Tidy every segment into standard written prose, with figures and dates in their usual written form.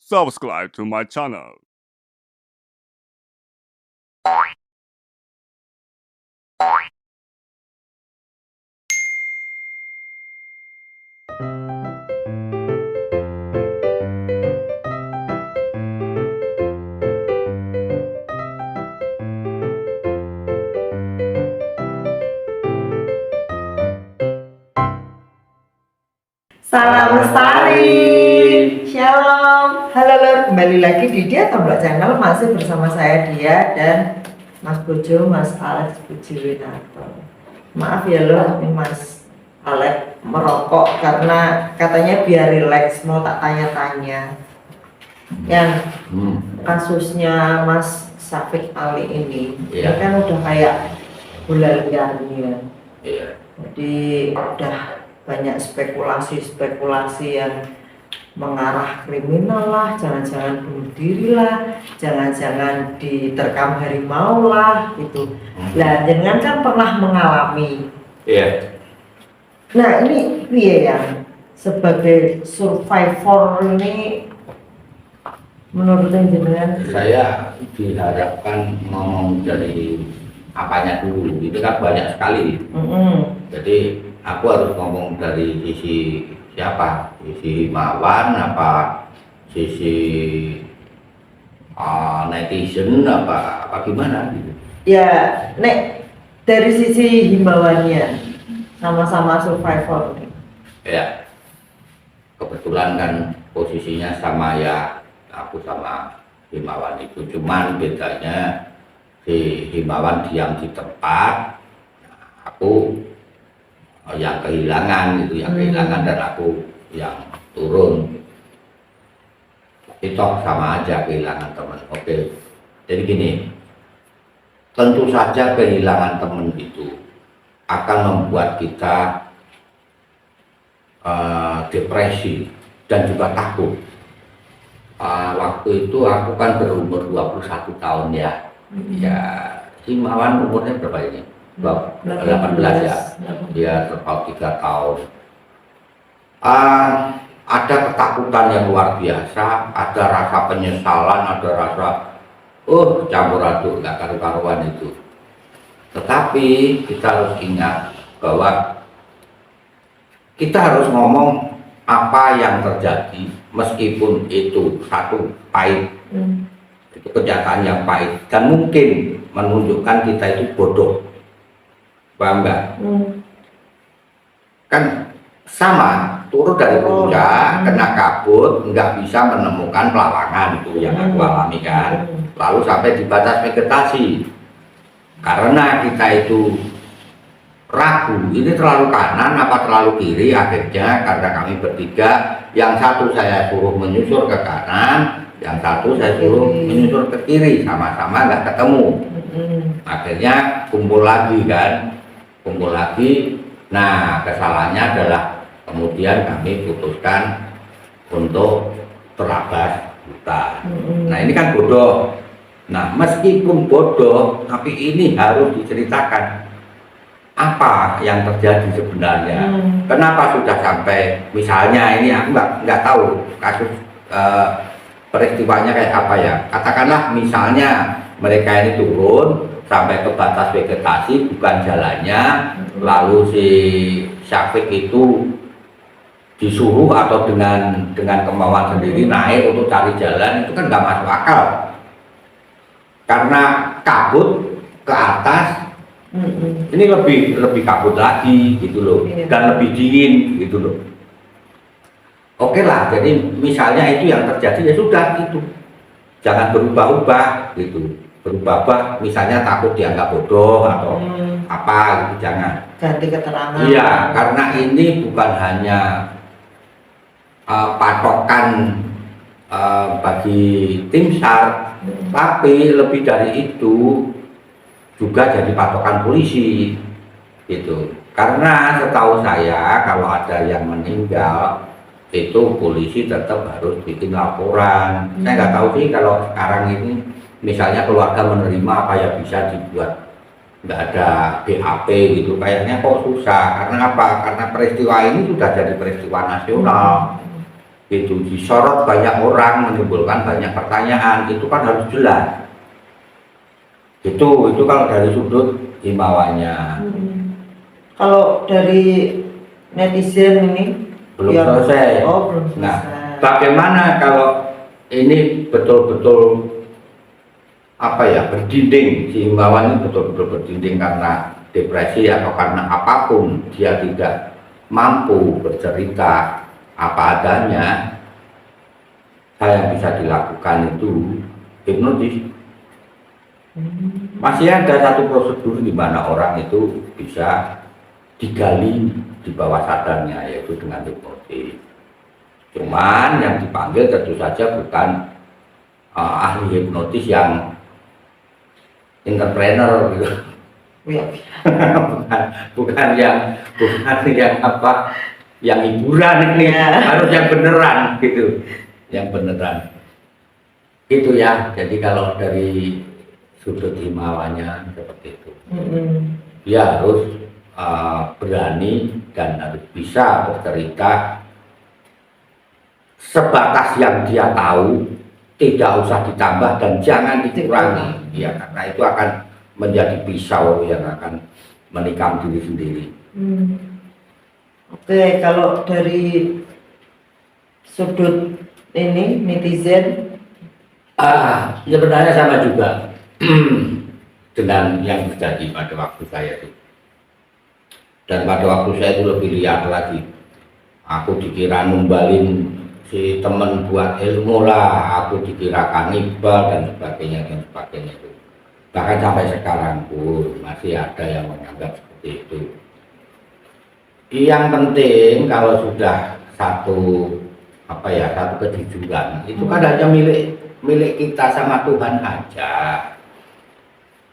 subscribe to my channel. Salam Lestari, Shalom. Halo lor, kembali lagi di Dia Tombak Channel. Masih bersama saya Dia dan Mas Bojo, Mas Alex Pujiwinarto. Maaf ya lor, ini Mas Alex merokok karena katanya biar rileks. Mau tak tanya-tanya yang kasusnya Mas Syafiq Ali ini, ini kan udah kayak bola liarnya. Jadi udah banyak spekulasi yang mengarah kriminal lah, jangan-jangan bunuh diri lah, jangan-jangan diterkam harimau lah gitu. Lah jangan kan pernah mengalami. Nah ini dia yang sebagai survivor ini menurut jenengan? Saya diharapkan ngomong dari apanya dulu, itu kan banyak sekali. Jadi aku harus ngomong dari sisi siapa? Sisi Mawan apa sisi netizen apa gimana gitu? Ya, nek dari sisi himbauannya sama-sama survivor. Ya, kebetulan kan posisinya sama ya, aku sama Himawan itu, cuman bedanya si Himawan diam di tempat, aku yang kehilangan gitu, kehilangan dan aku yang turun. Itu sama aja kehilangan teman. Oke, jadi gini, tentu saja kehilangan teman itu akan membuat kita depresi dan juga takut. Waktu itu aku kan berumur 21 tahun ya. Ya, Himawan umurnya berapa ini? 18 ya. Dia terpaut 3 tahun. Ada ketakutan yang luar biasa, ada rasa penyesalan, ada rasa campur aduk, nggak karu-karuan itu. Tetapi kita harus ingat bahwa kita harus ngomong apa yang terjadi, meskipun itu satu pahit, itu kenyataan yang pahit dan mungkin menunjukkan kita itu bodoh, paham nggak? Kan sama, turun dari puncak, kena kabut, nggak bisa menemukan pelawangan, itu yang aku alami kan. Lalu sampai di batas vegetasi, karena kita itu ragu, ini terlalu kanan apa terlalu kiri. Akhirnya karena kami bertiga, yang satu saya suruh menyusur ke kanan, yang satu saya suruh menyusur ke kiri, sama-sama nggak ketemu. Akhirnya kumpul lagi kan, kumpul lagi. Nah, kesalahannya adalah kemudian kami putuskan untuk terabas hutan. Nah, ini kan bodoh. Nah, meskipun bodoh, tapi ini harus diceritakan apa yang terjadi sebenarnya. Kenapa sudah sampai, misalnya ini aku nggak tahu kasus peristiwanya kayak apa ya. Katakanlah misalnya mereka ini turun sampai ke batas vegetasi, bukan jalannya, lalu si Syafiq itu disuruh atau dengan kemauan sendiri naik untuk cari jalan, itu kan nggak masuk akal. Karena kabut ke atas, ini lebih kabut lagi gitu loh, dan lebih dingin gitu loh. Oke lah, jadi misalnya itu yang terjadi, ya sudah gitu, jangan berubah-ubah gitu. Berubah misalnya takut dianggap bodoh atau apa gitu, jangan ganti keterangan. Iya, karena ini bukan hanya patokan bagi tim SAR, tapi lebih dari itu juga jadi patokan polisi gitu. Karena setahu saya kalau ada yang meninggal itu polisi tetap harus bikin laporan. Saya nggak tahu sih kalau sekarang ini misalnya keluarga menerima apa ya, bisa dibuat nggak ada BAP gitu, kayaknya kok susah. Karena apa? Karena peristiwa ini sudah jadi peristiwa nasional. itu disorot banyak orang, menimbulkan banyak pertanyaan, itu kan harus jelas. Itu kalau dari sudut himbauannya. Kalau dari netizen ini Belum selesai. Oh, belum selesai. Nah, bagaimana kalau ini betul-betul berdinding, si himbauan ini betul-betul berdinding karena depresi atau karena apapun, dia tidak mampu bercerita apa adanya, yang bisa dilakukan itu hipnotis. Masih ada satu prosedur di mana orang itu bisa digali di bawah sadarnya, yaitu dengan hipnotis. Cuman yang dipanggil tentu saja bukan ahli hipnotis yang entrepreneur gitu. bukan yang yang hiburan ini, harus yang beneran gitu, yang beneran itu ya. Jadi kalau dari sudut himbauannya seperti itu, dia harus berani dan harus bisa bercerita sebatas yang dia tahu, tidak usah ditambah dan jangan dikurangi ya, karena itu akan menjadi pisau yang akan menikam diri sendiri. Oke, kalau dari sudut ini netizen, sebenarnya sama juga dengan yang terjadi pada waktu saya itu. Dan pada waktu saya itu lebih liar lagi. Aku dikira numbalin si temen buat ilmu lah, aku dikira kanibal dan sebagainya itu. Bahkan sampai sekarang pun masih ada yang menganggap seperti itu. Yang penting kalau sudah satu kejujuran itu kan hanya milik kita sama Tuhan aja.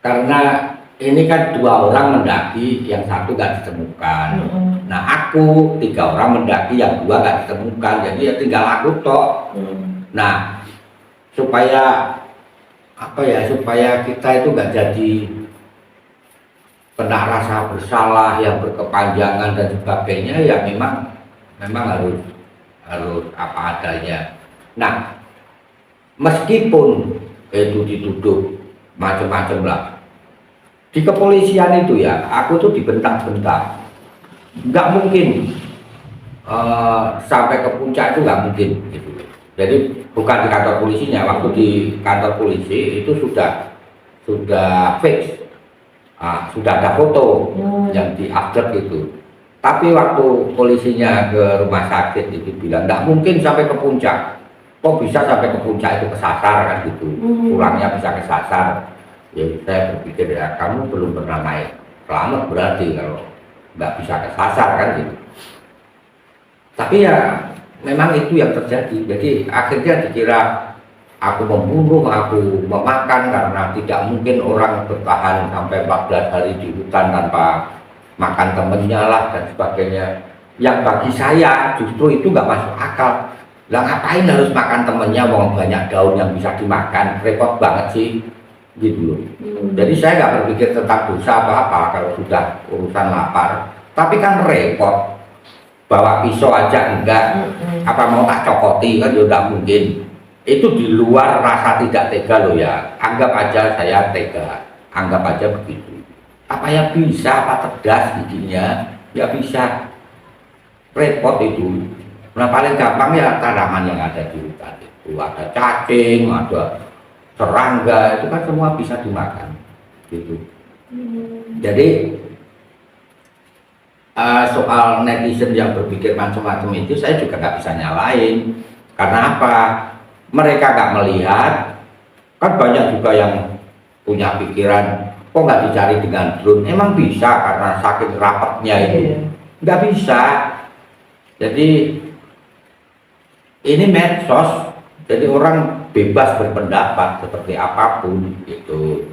Karena ini kan 2 orang mendaki, yang 1 gak ditemukan. Nah aku 3 orang mendaki, yang 2 gak ditemukan. Jadi ya tinggal aku tok. Nah supaya kita itu gak jadi kena rasa bersalah yang berkepanjangan dan sebagainya, ya memang harus apa adanya. Nah meskipun itu dituduh macam-macam lah di kepolisian itu ya, aku tuh dibentak-bentak, nggak mungkin sampai ke puncak itu nggak mungkin gitu. Jadi bukan di kantor polisinya, waktu di kantor polisi itu sudah fix, sudah ada foto yang di-upload gitu. Tapi waktu polisinya ke rumah sakit itu bilang nggak mungkin sampai ke puncak. Kok bisa sampai ke puncak itu kesasar kan gitu, pulangnya bisa kesasar. Ya saya berpikir ya kamu belum pernah naik selamat berarti kalau nggak bisa kesasar kan gitu. Tapi ya memang itu yang terjadi. Jadi akhirnya dikira aku membunuh, aku memakan, karena tidak mungkin orang bertahan sampai 14 hari di hutan tanpa makan temennya lah dan sebagainya. Yang bagi saya justru itu nggak masuk akal. Lah ngapain harus makan temennya, mau banyak daun yang bisa dimakan, repot banget sih gitu loh. Jadi saya nggak berpikir tentang dosa atau apa kalau sudah urusan lapar. Tapi kan repot, bawa pisau aja enggak, apa mau tak cokoti kan juga nggak mungkin. Itu di luar rasa tidak tega loh ya. Anggap aja saya tega, anggap aja begitu. Apa ya bisa, apa tegas giginya, ya bisa. Repot itu. Nah paling gampang ya tanaman yang ada di hutan itu, ada cacing, ada serangga, itu kan semua bisa dimakan gitu. Jadi soal netizen yang berpikir macam-macam itu saya juga nggak bisa nyalain. Karena apa? Mereka nggak melihat, kan banyak juga yang punya pikiran kok nggak dicari dengan drone. Emang bisa, karena saking rapatnya itu nggak bisa. Jadi ini medsos, jadi orang bebas berpendapat seperti apapun gitu.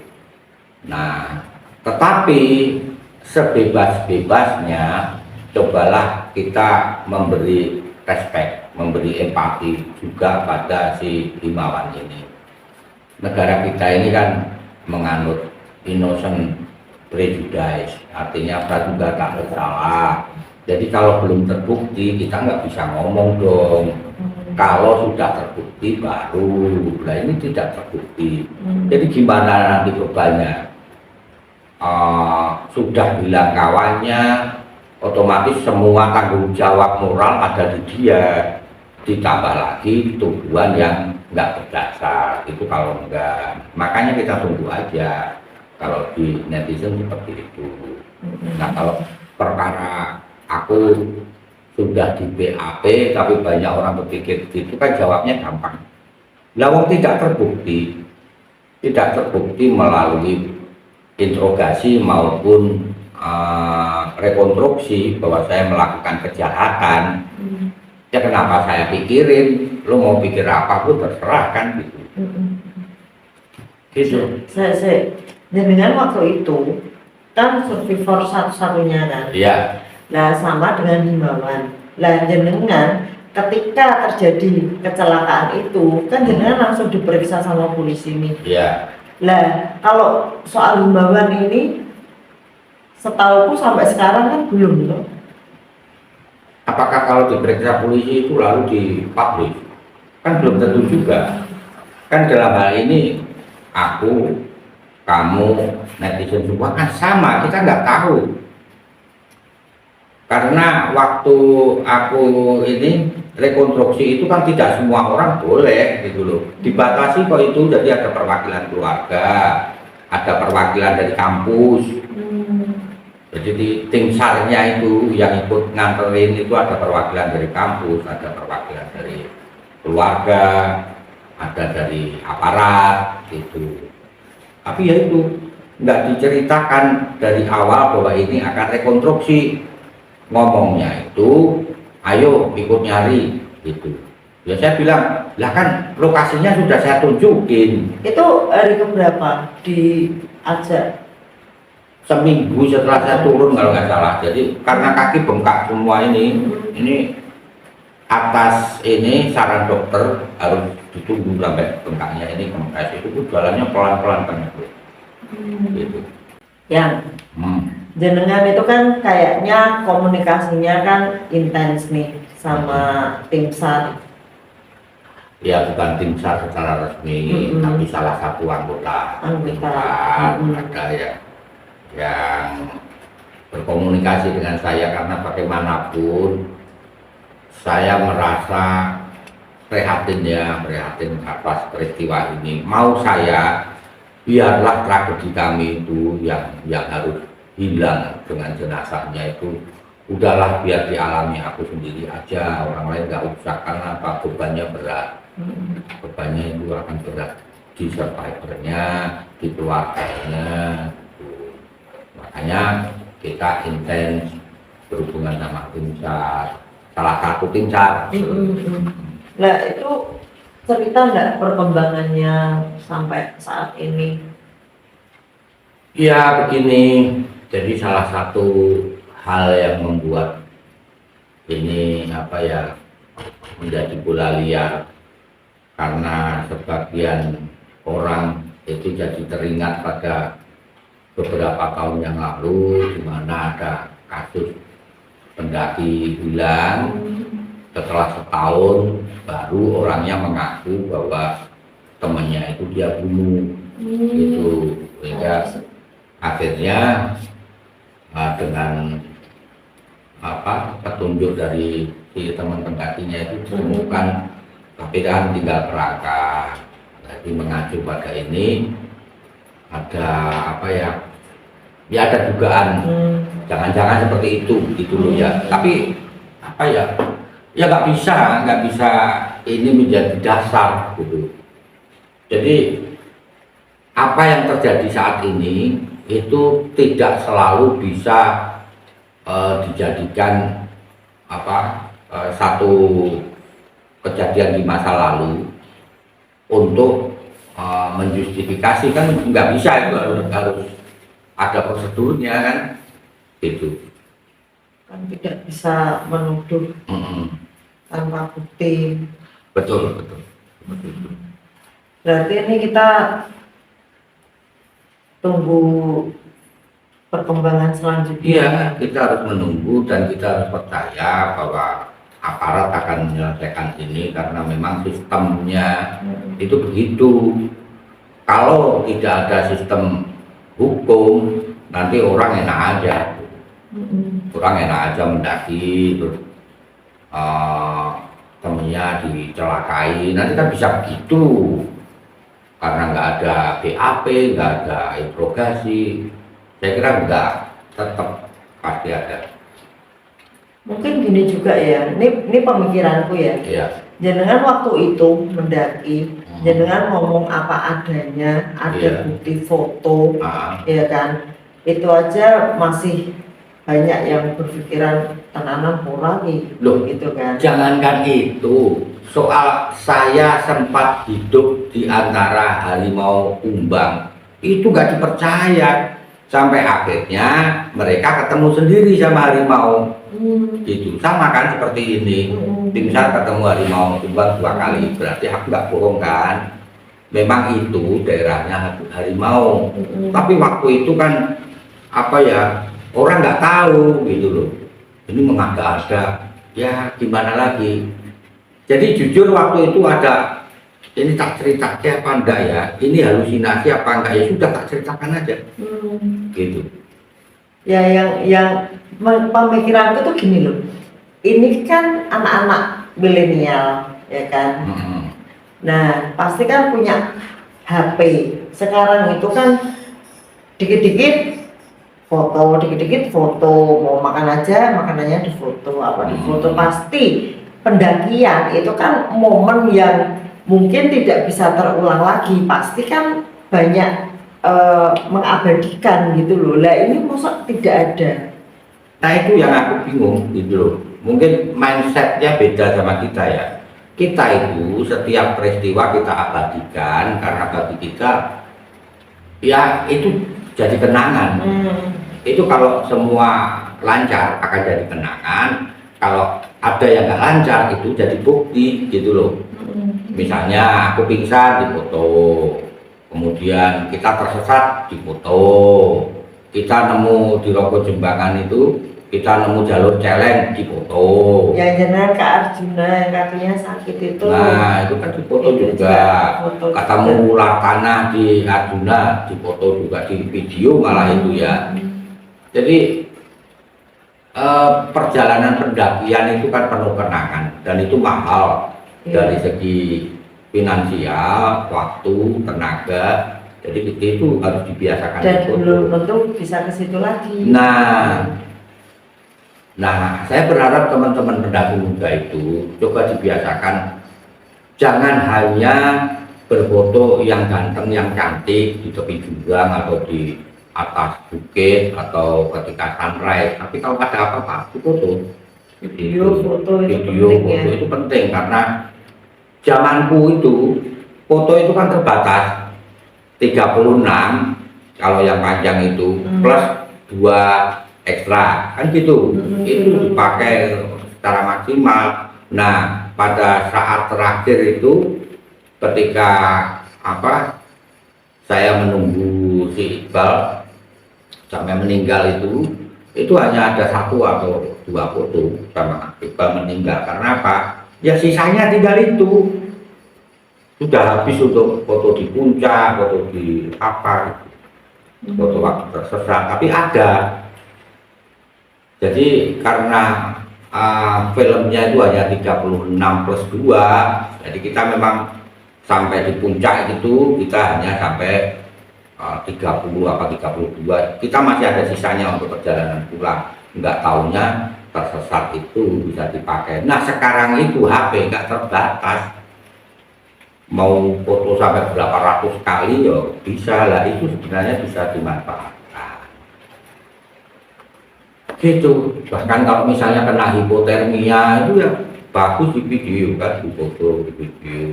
Nah, tetapi sebebas-bebasnya cobalah kita memberi respect, memberi empati juga pada si himbauan ini. Negara kita ini kan menganut innocent prejudice, artinya praduga tak bersalah. Jadi kalau belum terbukti kita nggak bisa ngomong dong. Kalau sudah terbukti baru, nah ini tidak terbukti. Jadi gimana nanti bebannya? Sudah bilang kawannya, otomatis semua tanggung jawab moral ada di dia. Ditambah lagi tuduhan yang nggak berdasar, itu kalau enggak. Makanya kita tunggu aja kalau di netizen seperti itu. Nah kalau perkara aku sudah di BAP tapi banyak orang berpikir gitu kan jawabnya gampang. Lawang tidak terbukti melalui interogasi maupun rekonstruksi bahwa saya melakukan kejahatan. Ya kenapa saya pikirin? Lo mau pikir apa pun terserah kan gitu. Gitu. Saya dengan waktu itu kan survivor satu-satunya kan. Iya. Nah sama dengan himbauan. Lah jenengan ketika terjadi kecelakaan itu kan jenengan langsung diperiksa sama polisi nih. Iya. Lah kalau soal himbauan ini setauku sampai sekarang kan belum loh. Apakah kalau diperiksa polisi itu lalu dipublish? Kan belum tentu juga. Kan dalam hal ini aku, kamu, netizen semua kan sama, kita nggak tahu. Karena waktu aku ini rekonstruksi itu kan tidak semua orang boleh gitu loh. Dibatasi kok itu, jadi ada perwakilan keluarga, ada perwakilan dari kampus. Jadi di tim SAR-nya itu yang ikut nganterin itu ada perwakilan dari kampus, ada perwakilan dari keluarga, ada dari aparat gitu. Tapi ya itu nggak diceritakan dari awal bahwa ini akan rekonstruksi. Ngomongnya itu ayo ikut nyari gitu. Ya saya bilang, lah kan lokasinya sudah saya tunjukin. Itu hari keberapa diajak? Seminggu setelah saya turun kalau nggak salah. Jadi karena kaki bengkak semua ini atas ini saran dokter harus ditunggu sampai bengkaknya ini kempes. Itu jalannya pelan-pelan kan gitu. Yang jenengan itu kan kayaknya komunikasinya kan intens nih sama tim SAR. Ya bukan tim SAR secara resmi, tapi salah satu anggota tim SAR ada ya yang berkomunikasi dengan saya karena bagaimanapun saya merasa prihatin atas peristiwa ini. Mau saya biarlah tragedi kami itu yang harus hilang dengan jenazahnya itu udahlah biar dialami aku sendiri aja, orang lain nggak usah, karena apa, bebannya berat. Bebannya itu akan berat di survivornya, di keluarganya. Makanya kita intens berhubungan sama tim SAR, salah satu tim SAR. Nah itu cerita nggak perkembangannya sampai saat ini? Ya begini, jadi salah satu hal yang membuat ini menjadi bola liar karena sebagian orang itu jadi teringat pada beberapa tahun yang lalu di mana ada kasus pendaki hilang. Setelah setahun baru orangnya mengaku bahwa temannya itu dia bunuh gitu. Sehingga akhirnya dengan petunjuk dari si teman pendakinya itu ditemukan, tapi kan tinggal kerangka. Jadi mengacu pada ini ada ada dugaan jangan-jangan seperti itu gitu loh ya. Tapi nggak bisa ini menjadi dasar gitu. Jadi apa yang terjadi saat ini itu tidak selalu bisa dijadikan satu kejadian di masa lalu untuk menjustifikasi, kan nggak bisa, itu harus ada prosedurnya kan gitu. Kan tidak bisa menuduh tanpa bukti. Betul. Berarti ini kita tunggu perkembangan selanjutnya. Iya, kita harus menunggu dan kita harus percaya bahwa aparat akan menyelesaikan ini karena memang sistemnya itu begitu. Kalau tidak ada sistem hukum, nanti orang enak aja, orang enak aja mendaki, terus temennya dicelakai, nanti kan bisa begitu karena nggak ada BAP, nggak ada interogasi. Saya kira nggak, tetap pasti ada. Mungkin gini juga ya, ini pemikiranku ya. Iya. Jenengan waktu itu mendaki, jenengan ngomong apa adanya, ada Iya. bukti foto, Ah, ya kan? Itu aja masih banyak yang berpikiran tenanan lagi, Loh, gitu kan? jangankan itu, soal saya sempat hidup di antara harimau kumbang, itu nggak dipercaya. Sampai akhirnya mereka ketemu sendiri sama harimau. Gitu, sama kan seperti ini. Tim SAR ketemu harimau kumbang 2 kali, berarti aku nggak bohong kan? Memang itu daerahnya harimau. Tapi waktu itu kan apa ya, orang nggak tahu gitu loh. Ini mengada-ada, ya gimana lagi. Jadi jujur waktu itu ada, ini tak ceritakan apa enggak ya, ini halusinasi apa enggak ya, sudah tak ceritakan aja gitu. Ya yang pemikiranku tuh gini loh, ini kan anak-anak milenial, ya kan? Nah pasti kan punya HP. Sekarang itu kan dikit-dikit foto, mau makan aja makanannya di foto, apa di foto. Pasti pendakian itu kan momen yang mungkin tidak bisa terulang lagi, pasti kan banyak mengabadikan gitu loh. Lah ini masa tidak ada? Nah itu yang aku bingung gitu loh. Mungkin mindsetnya beda sama kita ya. Kita itu setiap peristiwa kita abadikan karena bagi kita ya itu jadi kenangan. Itu kalau semua lancar akan jadi kenangan. Kalau ada yang nggak lancar itu jadi bukti gitu loh. Misalnya aku pingsan di foto, kemudian kita tersesat di foto, kita nemu di Rogo Jembangan itu, kita nemu jalur celeng di foto. Yang jenengan ke Arjuna yang kakinya sakit itu. Nah itu kan di foto juga. Foto Ketemu ular tanah di Arjuna di foto juga, di video malah itu ya. Jadi perjalanan pendakian itu kan penuh kenangan dan itu mahal dari segi finansial, waktu, tenaga. Jadi itu harus dibiasakan. Dan belum tentu bisa ke situ lagi. Nah, saya berharap teman-teman pendaki muda itu coba dibiasakan, jangan hanya berfoto yang ganteng, yang cantik di tepi jurang atau di atas bukit atau ketika sunrise. Tapi kalau ada apa-apa, foto. Video, foto itu Video, penting foto ya. itu penting karena zamanku itu foto itu kan terbatas 36 kalau yang panjang itu plus 2 ekstra kan gitu. Itu dipakai secara maksimal. Nah pada saat terakhir itu ketika saya menunggu si Iqbal sampai meninggal itu hanya ada 1 atau 2 foto sama Iqbal meninggal. Karena apa? Ya sisanya tinggal itu, sudah habis untuk foto di puncak, foto di foto waktu tersesat, tapi ada. Jadi karena filmnya itu hanya 36 plus 2, jadi kita memang sampai di puncak itu kita hanya sampai 30 apa 32, kita masih ada sisanya untuk perjalanan pulang. Nggak taunya tersesat itu bisa dipakai. Nah sekarang itu HP nggak terbatas, mau foto sampai berapa ratus kali ya bisa lah, itu sebenarnya bisa dimanfaatkan gitu. Bahkan kalau misalnya kena hipotermia itu ya bagus di video kan, di foto, di video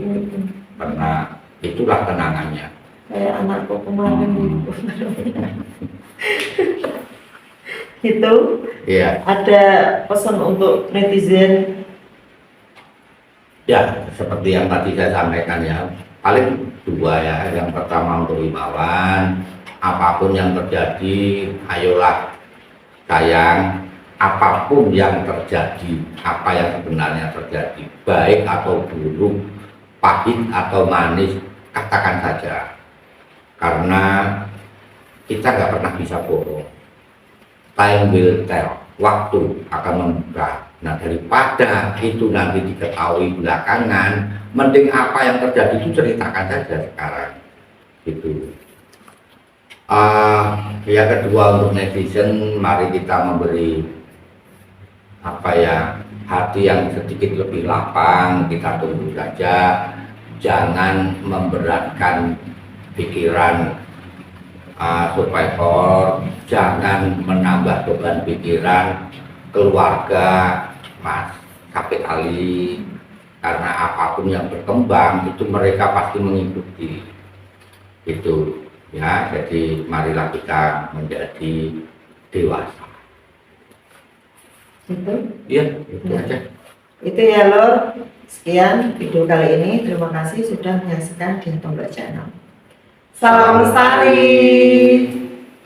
karena itulah kenangannya. Kayak anakku kemarin itu Iya. ada pesan untuk netizen. Ya, seperti yang tadi saya sampaikan ya, paling 2 ya. Yang pertama untuk himbauan, apapun yang terjadi, ayolah sayang, apapun yang terjadi, apa yang sebenarnya terjadi, baik atau buruk, pahit atau manis, katakan saja. Karena kita nggak pernah bisa bohong. Time will tell, waktu akan membuka. Nah, daripada itu nanti diketahui belakangan, mending apa yang terjadi itu ceritakan saja sekarang. Gitu. Yang kedua, untuk netizen, mari kita memberi hati yang sedikit lebih lapang. Kita tunggu saja, jangan memberatkan pikiran survivor, jangan menambah beban pikiran keluarga Mas Kapit Ali, karena apapun yang berkembang itu mereka pasti mengikuti itu ya. Jadi marilah kita menjadi dewasa. Itu Iya, itu aja. itu ya Lur, sekian video kali ini. Terima kasih sudah menyaksikan di Tombak Channel. Salam lestari.